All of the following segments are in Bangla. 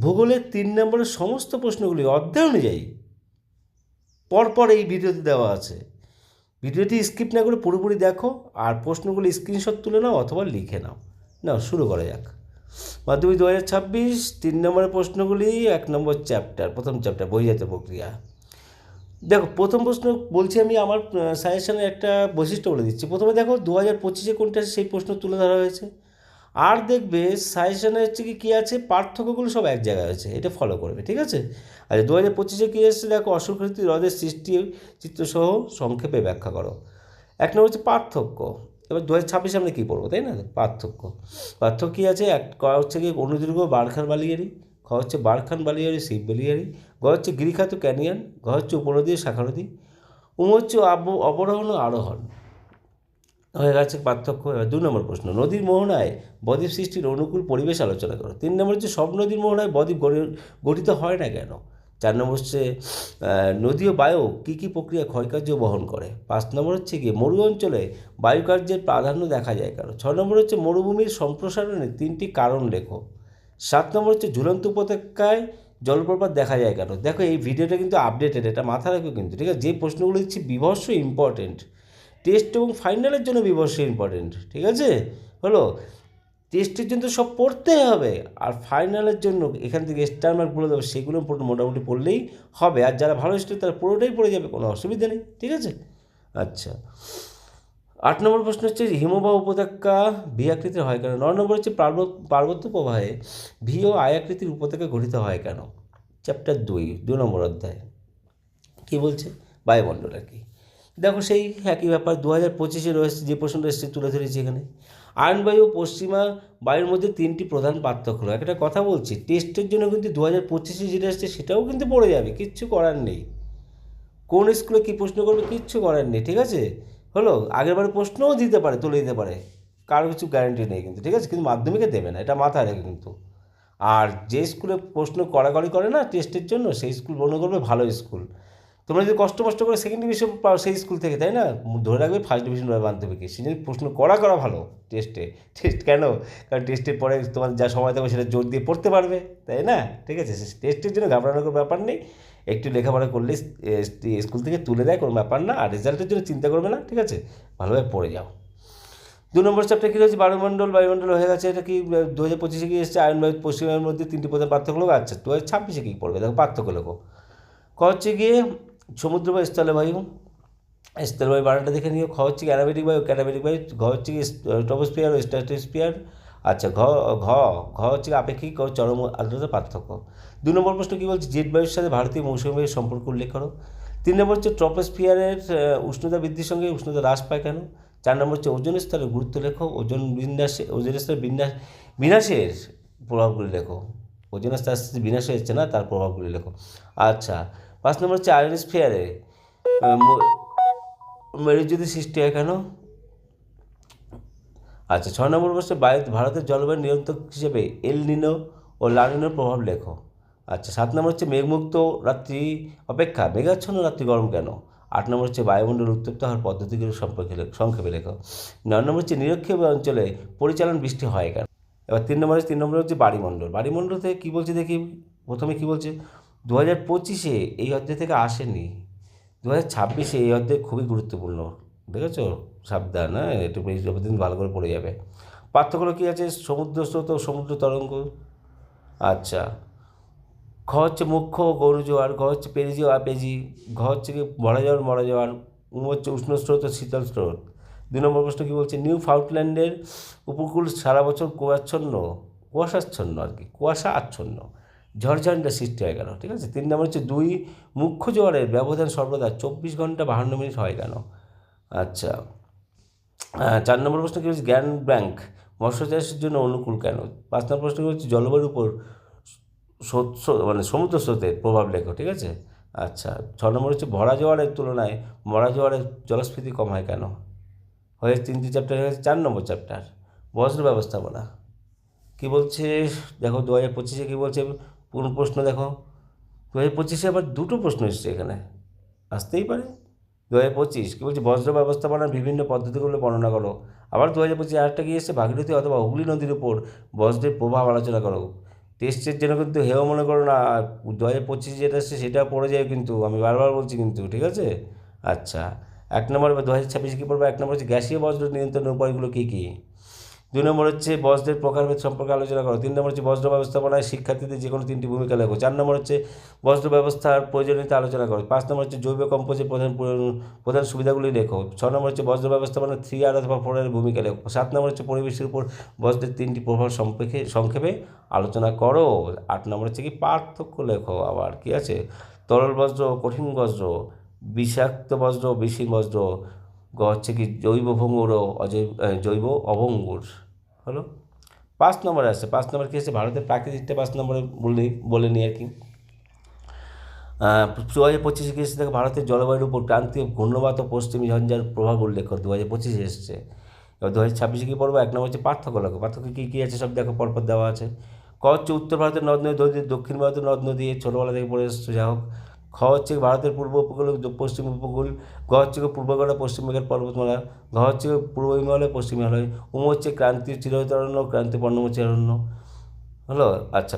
ভূগোলের 3 নম্বরের সমস্ত প্রশ্নগুলি অধ্যায় অনুযায়ী পরপর এই ভিডিওতে দেওয়া আছে। ভিডিওটি স্কিপ না করে পুরোপুরি দেখো আর প্রশ্নগুলি স্ক্রিনশট তুলে নাও অথবা লিখে নাও। নাও শুরু করা যাক। মাধ্যমিক 2026 3 নম্বরের প্রশ্নগুলি 1 নম্বর চ্যাপ্টার, প্রথম চ্যাপ্টার বহির্জাত প্রক্রিয়া। দেখো প্রথম প্রশ্ন বলছি, আমি আমার সাজেশনের একটা বৈশিষ্ট্য বলে দিচ্ছি। প্রথমে দেখো 2025-এ কোনটা সেই প্রশ্ন তুলে ধরা হয়েছে, আর দেখবে সাজেশনে হচ্ছে কী আছে, পার্থক্যগুলো সব এক জায়গায় আছে, এটা ফলো করবে, ঠিক আছে। আচ্ছা 2025-এ কী এসেছে দেখো, অশ্বক্ষুতি হ্রদের সৃষ্টি চিত্রসহ সংক্ষেপে ব্যাখ্যা করো। 1 নম্বর হচ্ছে পার্থক্য। এবার 2026 আমরা কী পড়বো, তাই না? পার্থক্য কী আছে, ক হচ্ছে কি অনুদৈর্ঘ্য বারখান বালিয়ারি, খ হচ্ছে বারখান বালিয়ারি শিব বালিয়ারি, গ হচ্ছে গিরিখাত ক্যানিয়ন, ঘ হচ্ছে উপনদী শাখা নদী, হচ্ছে অবরোহণ ও আরোহণ। হয়ে গেছে পার্থক্য। এবার 2 নম্বর প্রশ্ন, নদীর মোহনায় বদ্বীপ সৃষ্টির অনুকূল পরিবেশ আলোচনা করো। 3 নম্বর হচ্ছে সব নদীর মোহনায় বদ্বীপ গঠিত হয় না কেন। 4 নম্বর হচ্ছে নদী ও বায়ু কী কী প্রক্রিয়া ক্ষয়কার্য বহন করে। 5 নম্বর হচ্ছে গিয়ে মরু অঞ্চলে বায়ুকার্যের প্রাধান্য দেখা যায় কেন। 6 নম্বর হচ্ছে মরুভূমির সম্প্রসারণের 3টি কারণ লেখো। 7 নম্বর হচ্ছে ঝুলন্ত উপত্যকায় জলপ্রপাত দেখা যায় কেন। দেখো এই ভিডিওটা কিন্তু আপডেটেড, এটা মাথা রাখো কিন্তু, ঠিক আছে। যে প্রশ্নগুলো দিচ্ছি বিভৎস ইম্পর্টেন্ট, টেস্ট এবং ফাইনালের জন্য বিভৎস ইম্পর্টেন্ট, ঠিক আছে। হলো, টেস্টের জন্য তো সব পড়তে হবে, আর ফাইনালের জন্য এখান থেকে স্টার মার্ক বলে দেবো, সেগুলো মোটামুটি পড়লেই হবে। আর যারা ভালো স্টুডেন্ট তারা পুরোটাই পড়ে যাবে, কোনো অসুবিধা নেই, ঠিক আছে। আচ্ছা 8 নম্বর প্রশ্ন হচ্ছে হিমবাহ উপত্যকা ভি আকৃতির হয় কেন। 9 নম্বর হচ্ছে পার্বত্য প্রবাহে ভি ও আই আকৃতির উপত্যকা গঠিত হয় কেন। চ্যাপ্টার 2 নম্বর অধ্যায় কী বলছে, বায়ুমণ্ডল আর কি। দেখো সেই একই ব্যাপার 2025-এ রয়েছে, যে প্রশ্নটা এসছে তুলে ধরেছি এখানে। আয়নবায়ু ও পশ্চিমা বায়ুর মধ্যে 3টি প্রধান পার্থক্য। একটা কথা বলছি, টেস্টের জন্য কিন্তু 2025-এ যেটা এসছে সেটাও কিন্তু পড়ে যাবে, কিচ্ছু করার নেই। কোন স্কুলে কী প্রশ্ন করবে কিচ্ছু করার নেই, ঠিক আছে। হলো, আগেরবারে প্রশ্নও দিতে পারে, তুলে দিতে পারে, কারো কিছু গ্যারান্টি নেই কিন্তু, ঠিক আছে। কিন্তু মাধ্যমিকে দেবে না, এটা মাথায় রেখে কিন্তু। আর যে স্কুলে প্রশ্ন কড়াকড়ি করে না টেস্টের জন্য, সেই স্কুল মনে করবে ভালো স্কুল। তোমরা যদি কষ্ট করে সেকেন্ড ডিভিশন পাও সেই স্কুল থেকে, তাই না, ধরে রাখবে ফার্স্ট ডিভিশন আনতে হবে কি, সেই জন্য প্রশ্ন করা ভালো টেস্ট কেন, কারণ টেস্টের পরে তোমার যা সময় থাকবে সেটা জোর দিয়ে পড়তে পারবে, তাই না, ঠিক আছে। টেস্টের জন্য ঘাবড়ানোর কোনো ব্যাপার নেই, একটু লেখাপড়া করলে স্কুল থেকে তুলে দেয়, কোনো ব্যাপার না। আর রেজাল্টের জন্য চিন্তা করবে না, ঠিক আছে, ভালোভাবে পড়ে যাও। 2 নম্বর চ্যাপ্টার কী রয়েছে, বায়ুমণ্ডল হয়ে গেছে। এটা কি 2025-এ কি এসেছে, আয়ন বায়ু পশ্চিমের মধ্যে 3টি প্রধান পার্থক্য লেখো। আচ্ছা 2026-এ কী পড়বে দেখো, পার্থক্য লেখো। ক হচ্ছে গিয়ে সমুদ্র বা স্থলবায়ু বানানটা দেখে নিও। খ হচ্ছে কি অ্যানাবেটিক বায়ু, ঘ হচ্ছে কি ট্রপোস্ফিয়ার ও স্ট্র্যাটোস্ফিয়ার। আচ্ছা ঘ ঘ ঘ হচ্ছে আপেক্ষিক ও চরম আর্দ্রতার পার্থক্য। 2 নম্বর প্রশ্ন কী বলছে, জেট বায়ুর সাথে ভারতীয় মৌসুমী বায়ুর সম্পর্ক উল্লেখ করো। 3 নম্বর হচ্ছে ট্রপোস্ফিয়ারের উষ্ণতা বৃদ্ধির সঙ্গে উষ্ণতা হ্রাস পায় কেন। 4 নম্বর হচ্ছে ওজোন স্তরের গুরুত্ব লেখো। ওজোন স্তরের বিনাশের প্রভাবগুলি লেখো। ওজোন স্তর আস্তে আস্তে বিনাশ হচ্ছে না, তার প্রভাবগুলি লেখো। আচ্ছা 5 নম্বর হচ্ছে আয়নোস্ফিয়ারে মেরুজ্যোতি সৃষ্টি হয় কেন। আচ্ছা 6 নম্বর প্রশ্ন, ভারতের জলবায়ু নিয়ন্ত্রক হিসেবে এল নিনো ও লা নিনোর প্রভাব লেখো। আচ্ছা 7 নম্বর হচ্ছে মেঘমুক্ত রাত্রি অপেক্ষা মেঘাচ্ছন্ন রাত্রি গরম কেন। 8 নম্বর হচ্ছে বায়ুমণ্ডল উত্তপ্ত হওয়ার পদ্ধতিগুলো সম্পর্কে সংক্ষেপে লেখো। 9 নম্বর হচ্ছে নিরক্ষীয় অঞ্চলে পরিচালন বৃষ্টি হয় কেন। এবার 3 নম্বর হচ্ছে বাড়িমণ্ডল থেকে কী বলছে দেখি। প্রথমে কী বলছে, 2025-এ এই অধ্যায় থেকে আসেনি, 2026-এ এই অধ্যায় খুবই গুরুত্বপূর্ণ, দেখেছো, সাবধান, হ্যাঁ, একটু দিন ভালো করে পড়ে যাবে। পার্থক্য কী আছে, সমুদ্র স্রোত ও সমুদ্র তরঙ্গ। আচ্ছা খ হচ্ছে মুখ্য গৌর জোয়ার, ঘ হচ্ছে পেরিজি ও আপেজি, ঘ হচ্ছে কি মরা যাওয়ার, হচ্ছে উষ্ণ স্রোত ও শীতল স্রোত। 2 নম্বর প্রশ্ন কী বলছে, নিউ ফাউন্ডল্যান্ডের উপকূল সারা বছর কুয়াশা আচ্ছন্ন, ঝড়ঝঞ্ঝা সৃষ্টি হয়ে গেল, ঠিক আছে। 3 নম্বর হচ্ছে 2 মুখ্য জোয়ারের ব্যবধান সর্বদা 24 ঘন্টা 52 মিনিট হয় কেন। আচ্ছা 4 নম্বর প্রশ্ন কী হচ্ছে, গ্র্যান্ড ব্যাংক মৎস্য চাষের জন্য অনুকূল কেন। 5 নম্বর প্রশ্ন কী হচ্ছে, জলবায়ুর উপর সমুদ্র স্রোতের প্রভাব লেখো, ঠিক আছে। আচ্ছা 6 নম্বর হচ্ছে ভরা জোয়ারের তুলনায় মরা জোয়ারের জলস্ফীতি কম হয় কেন। হয়ে 3টি চ্যাপ্টার হয়ে গেছে। 4 নম্বর চ্যাপ্টার বজ্র ব্যবস্থাপনা কী বলছে দেখো, 2025-এ কী বলছে, পুরো প্রশ্ন দেখো। 2025-এ আবার 2টো প্রশ্ন এসছে এখানে, আসতেই পারে। 2025 কী বলছে, বজ্র ব্যবস্থাপনার বিভিন্ন পদ্ধতিগুলো বর্ণনা করো। আবার 2025 আরেকটা কী এসছে, ভাগীরথী অথবা হুগলি নদীর উপর বজ্রের প্রভাব আলোচনা করো। টেস্টের জন্য কিন্তু হেও মনে করো না, 2025 যেটা আসছে সেটা পড়ে যায় কিন্তু, আমি বারবার বলছি কিন্তু, ঠিক আছে। আচ্ছা, 1 নম্বর 2026 কী পড়বে? 1 নম্বর হচ্ছে গ্যাসীয় বজ্র নিয়ন্ত্রণের উপায়গুলো কী কী। 2 নম্বর হচ্ছে বজ্রের প্রকারভেদ সম্পর্কে আলোচনা করো। 3 নম্বর হচ্ছে বজ্র ব্যবস্থাপনায় শিক্ষার্থীদের যে কোনো 3টি ভূমিকা লেখো। 4 নম্বর হচ্ছে বজ্র ব্যবস্থার প্রয়োজনীয়তা আলোচনা করো। 5 নম্বর হচ্ছে জৈব কম্পোজের প্রধান সুবিধাগুলি লেখো। 6 নম্বর হচ্ছে বজ্র ব্যবস্থাপনার 3R অথবা 4R ভূমিকা লেখো। 7 নম্বর হচ্ছে পরিবেশের উপর বজ্রের 3টি প্রভাব সংক্ষেপে আলোচনা করো। 8 নম্বর হচ্ছে কি পার্থক্য লেখো। আবার কি আছে? তরল বজ্র, কঠিন বজ্র, বিষাক্ত বজ্র, বিষহীন বজ্র, হচ্ছে কি জৈব ভঙ্গুর ও জৈব অভঙ্গুর। হলো 5 নম্বরে আসছে। 5 নম্বর কী আছে? ভারতের প্রাকৃতিকটা 5 নম্বরে বলে নিই আর কি। 2025 কী এসেছে? দেখো, ভারতের জলবায়ুর উপর ক্রান্তীয় ঘূর্ণবাত ও পশ্চিমী ঝঞ্ঝার প্রভাব উল্লেখ করো। 2025 এসছে। এবার 2026 কী পড়বো? 1 নম্বর হচ্ছে পার্থক্য লেখো। পার্থক্য কী কী আছে সব দেখো, পরপর দেওয়া আছে। ক হচ্ছে উত্তর ভারতের নদ নদী, দক্ষিণ ভারতের নদ নদী, ছোটোবেলা থেকে পড়ে এসছো, যা হোক। খ হচ্ছে ভারতের পূর্ব উপকূল, পশ্চিম উপকূল। গ হচ্ছে পূর্বগড়া, পশ্চিম বঙ্গের পর্বতমালা। ঘ হচ্ছে পূর্ব হিমালয়, পশ্চিম হিমালয়। উম হচ্ছে ক্রান্তীয় চিরহরিত অরণ্য, ক্রান্তীয় পর্ণমোচী অরণ্য। হলো। আচ্ছা,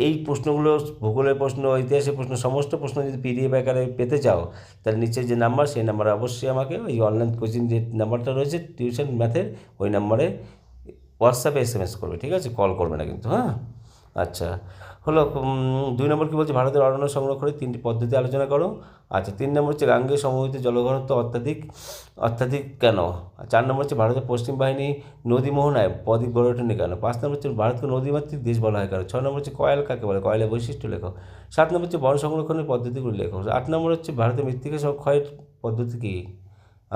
এই প্রশ্নগুলো ভূগোলের প্রশ্ন, ইতিহাসের প্রশ্ন, সমস্ত প্রশ্ন যদি পিডিএফ আকারে পেতে চাও, তাহলে নিচে যে নাম্বার, সেই নাম্বারে অবশ্যই আমাকে ওই অনলাইন কোচিং যে নাম্বারটা রয়েছে টিউশন ম্যাথের, ওই নাম্বারে হোয়াটসঅ্যাপে SMS করবে, ঠিক আছে, কল করবে না কিন্তু, হ্যাঁ। আচ্ছা, হলো। 2 নম্বর কী বলছে? ভারতের অরণ্য সংরক্ষণের 3টি পদ্ধতি আলোচনা করো। আচ্ছা, 3 নম্বর হচ্ছে গাঙ্গেয় সমভূমিতে জলঘনত্ব অত্যাধিক কেন? 4 নম্বর হচ্ছে ভারতের পশ্চিম বাহিনী নদী মোহনায় বদ্বীপ গড়ে ওঠেনি কেন? 5 নম্বর হচ্ছে ভারতকে নদীমাতৃক দেশ বলা হয় কেন? 6 নম্বর হচ্ছে কয়েল কাকে বলে? কয়লা বৈশিষ্ট্য লেখো। 7 নম্বর হচ্ছে বন সংরক্ষণের পদ্ধতিগুলি লেখো। 8 নম্বর হচ্ছে ভারতের মৃত্তিকা ক্ষয়ের পদ্ধতি কী?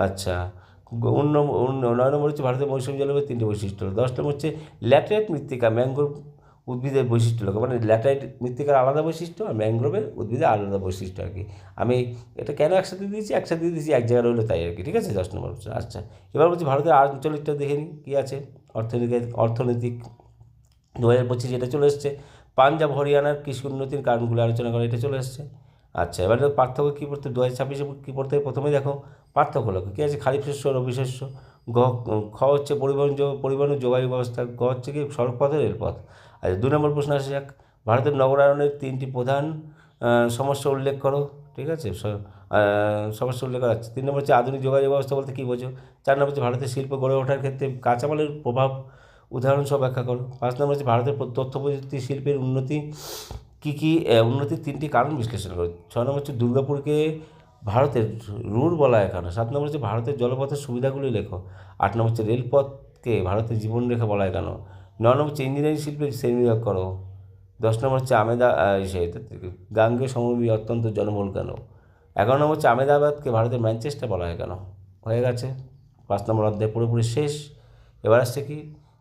আচ্ছা, 9 নম্বর হচ্ছে ভারতের মৌসুমী জলবায়ুর 3টি বৈশিষ্ট্য। 10 নম্বর হচ্ছে ল্যাটেরাইট মৃত্তিকা ম্যাঙ্গ্রোভ উদ্ভিদের বৈশিষ্ট্য লেখো। মানে ল্যাটেরাইট মৃত্তিকার আলাদা বৈশিষ্ট্য আর ম্যাঙ্গ্রোভের উদ্ভিদের আলাদা বৈশিষ্ট্য আর কি। আমি এটা কেন একসাথে দিয়েছি এক জায়গায় রইলো তাই আর কি, ঠিক আছে। 10 নম্বর হচ্ছে। আচ্ছা, এবার বলছি ভারতের আঞ্চলিকটা দেখে নিই কী আছে। অর্থনৈতিক 2025 এটা চলে এসছে। পাঞ্জাব হরিয়ানার কৃষি উন্নতির কারণগুলো আলোচনা করে, এটা চলে এসছে। আচ্ছা, এবার পার্থক্য কী পড়তে? 2026 কী পড়তে? প্রথমে দেখো পার্থক্য লেখো। কী আছে? খারিফ শস্য, রবি শস্য। খ হচ্ছে পরিবহন ও যোগাযোগ ব্যবস্থা। গ হচ্ছে কি সড়কপথ ও রেলপথ। আচ্ছা, 2 নম্বর প্রশ্ন আসে যাক। ভারতের নগরায়নের 3টি প্রধান সমস্যা উল্লেখ করো, ঠিক আছে। সমস্যা উল্লেখ করা যাচ্ছে। 3 নম্বর হচ্ছে আধুনিক যোগাযোগ ব্যবস্থা বলতে কী বোঝো? 4 নম্বর হচ্ছে ভারতের শিল্প গড়ে ওঠার ক্ষেত্রে কাঁচামালের প্রভাব উদাহরণসহ ব্যাখ্যা করো। 5 নম্বর হচ্ছে ভারতের তথ্য প্রযুক্তি শিল্পের উন্নতির 3টি কারণ বিশ্লেষণ করো। 6 নম্বর হচ্ছে দুর্গাপুরকে ভারতের রুর বলা হয় কেন? 7 নম্বর হচ্ছে ভারতের জলপথের সুবিধাগুলি লেখো। 8 নম্বর হচ্ছে রেলপথকে ভারতের জীবনরেখা বলা হয় কেন? 9 নম্বর হচ্ছে ইঞ্জিনিয়ারিং শিল্পের শ্রেণীবিভাগ করো। 10 নম্বর হচ্ছে গাঙ্গেয় সমভূমি অত্যন্ত জনবহুল কেন? 11 নম্বর হচ্ছে আহমেদাবাদকে ভারতের ম্যানচেস্টার বলা হয় কেন? হয়ে গেছে 5 নম্বর অধ্যায় পুরোপুরি শেষ। এবার আসছে কি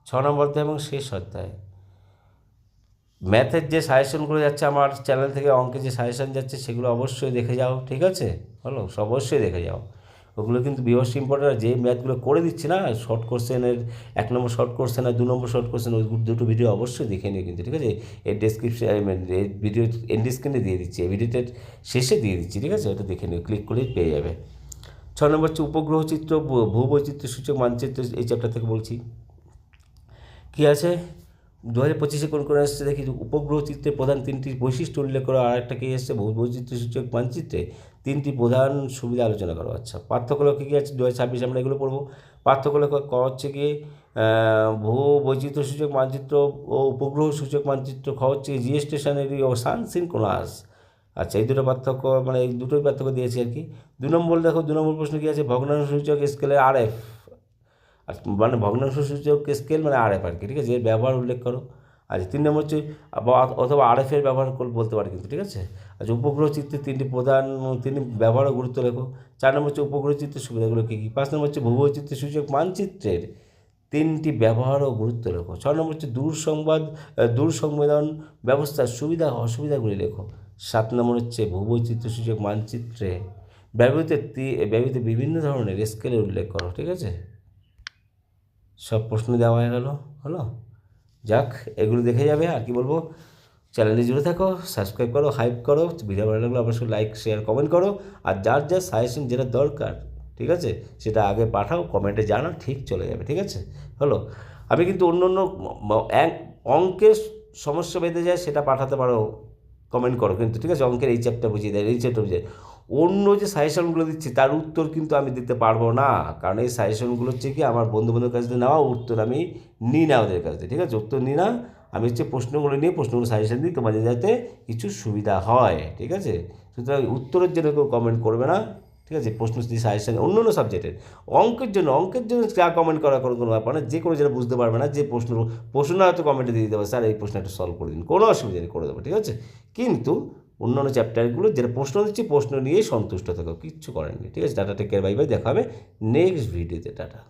6 নম্বর অধ্যায় এবং শেষ অধ্যায়। ম্যাথের যে সাজেশনগুলো যাচ্ছে আমার চ্যানেল থেকে, অঙ্কের যে সাজেশন যাচ্ছে সেগুলো অবশ্যই দেখে যাও, ঠিক আছে। হলো, অবশ্যই দেখে যাও। ওগুলো কিন্তু বিভৎস ইম্পর্টেন্ট। আর যে ম্যাথগুলো করে দিচ্ছি না, শর্ট কোশ্চেনের 1 নম্বর শর্ট কোশ্চেন আর 2 নম্বর শর্ট কোশ্চেন, ওই দুটো ভিডিও অবশ্যই দেখে নিও কিন্তু, ঠিক আছে। এই ডেসক্রিপশন, এই ভিডিও এন্ড স্ক্রিনে দিয়ে দিচ্ছি, এই ভিডিওটার শেষে দিয়ে দিচ্ছি, ঠিক আছে। ওটা দেখে নিও, ক্লিক করলেই পেয়ে যাবে। 6 নম্বর হচ্ছে উপগ্রহ চিত্র, ভূবৈচিত্র্য সূচক মানচিত্র, এই চ্যাপ্টার থেকে বলছি। কী আছে? 2025 কোন আসছে দেখি। উপগ্রহ চিত্রের প্রধান 3টি বৈশিষ্ট্য উল্লেখ করো। আর একটা কী এসছে? ভূবৈচিত্র্য সূচক মানচিত্রে 3টি প্রধান সুবিধা আলোচনা করো। আচ্ছা, পার্থক্য কী আছে? 2026 আমরা এগুলো পড়বো। পার্থক্য ক হচ্ছে কি ভূবৈচিত্র্য সূচক মানচিত্র ও উপগ্রহ সূচক মানচিত্র। খ হচ্ছে জিওস্টেশনারি ও সানসিনক্রোনাস। আচ্ছা, এই দুটো পার্থক্য, মানে এই দুটোই পার্থক্য দিয়েছি আর কি। 2 নম্বর দেখো, 2 নম্বর প্রশ্ন কী আছে? ভগ্নাংশ সূচক স্কেলের RF, আর মানে ভগ্নাংশ সূচক স্কেল মানে RF আর কি, ঠিক আছে। এর ব্যবহার উল্লেখ করো। আচ্ছা, 3 নম্বর হচ্ছে অথবা RF এর ব্যবহার বলতে পারে কিন্তু, ঠিক আছে। আচ্ছা, উপগ্রহ চিত্রের 3টি ব্যবহার ও গুরুত্ব লেখো। 4 নম্বর হচ্ছে উপগ্রহ চিত্রের সুবিধাগুলো কী কী। 5 নম্বর হচ্ছে ভূবৈচিত্র্য সূচক মানচিত্রের 3টি ব্যবহার ও গুরুত্ব লেখো। 6 নম্বর হচ্ছে দূর সংবেদন ব্যবস্থার সুবিধা অসুবিধাগুলি লেখো। 7 নম্বর হচ্ছে ভূবৈচিত্র্য সূচক মানচিত্রে ব্যবহৃত বিভিন্ন ধরনের স্কেলের উল্লেখ করো, ঠিক আছে। সব প্রশ্ন দেওয়া হয়ে গেল। হলো, যাক, এগুলো দেখে যাবে। আর কি বলবো, চ্যানেলে জুড়ে থাকো, সাবস্ক্রাইব করো, হাইপ করো, ভিডিও ভালো লাগলে অবশ্যই লাইক শেয়ার কমেন্ট করো। আর যার সাজেশন যেটা দরকার, ঠিক আছে, সেটা আগে পাঠাও, কমেন্টে জানাও, ঠিক চলে যাবে, ঠিক আছে। হলো, আমি কিন্তু অন্য অঙ্কের সমস্যা বেঁধে যায় সেটা পাঠাতে পারো, কমেন্ট করো, কিন্তু ঠিক আছে অঙ্কের এই চ্যাপ্টার বুঝিয়ে দেয়, এই চ্যাপ্টার বুঝিয়ে দেয়। অন্য যে সাজেশনগুলো দিচ্ছি তার উত্তর কিন্তু আমি দিতে পারবো না, কারণ এই সাজেশনগুলো হচ্ছে কি আমার বন্ধুবান্ধবের কাছ থেকে নেওয়া, উত্তর আমি নিই না ওদের কাছ থেকে, ঠিক আছে, উত্তর নিই না। আমি হচ্ছে প্রশ্নগুলো নিয়ে প্রশ্নগুলো সাজেশন দিই তোমাদের যাতে কিছু সুবিধা হয়, ঠিক আছে। সুতরাং উত্তরের জন্য কেউ কমেন্ট করবে না, ঠিক আছে। প্রশ্ন যদি সাজেশন অন্য অন্য সাবজেক্টের, অঙ্কের জন্য যা কমেন্ট করার কোনো ব্যাপার না, যে কোনো যেটা বুঝতে পারবে না, যে প্রশ্ন হয়তো কমেন্টে দিয়ে দেবে, স্যার এই প্রশ্নটা সলভ করে দিন, কোনো অসুবিধা নেই, করে দেবো, ঠিক আছে। কিন্তু অন্যান্য চ্যাপ্টারগুলো যেটা প্রশ্ন দিচ্ছি প্রশ্ন নিয়েই সন্তুষ্ট থাকো, কিচ্ছু করেননি, ঠিক আছে। টাটা, টেক কেয়ার, বাই বাই, দেখা হবে নেক্সট ভিডিওতে, টাটা।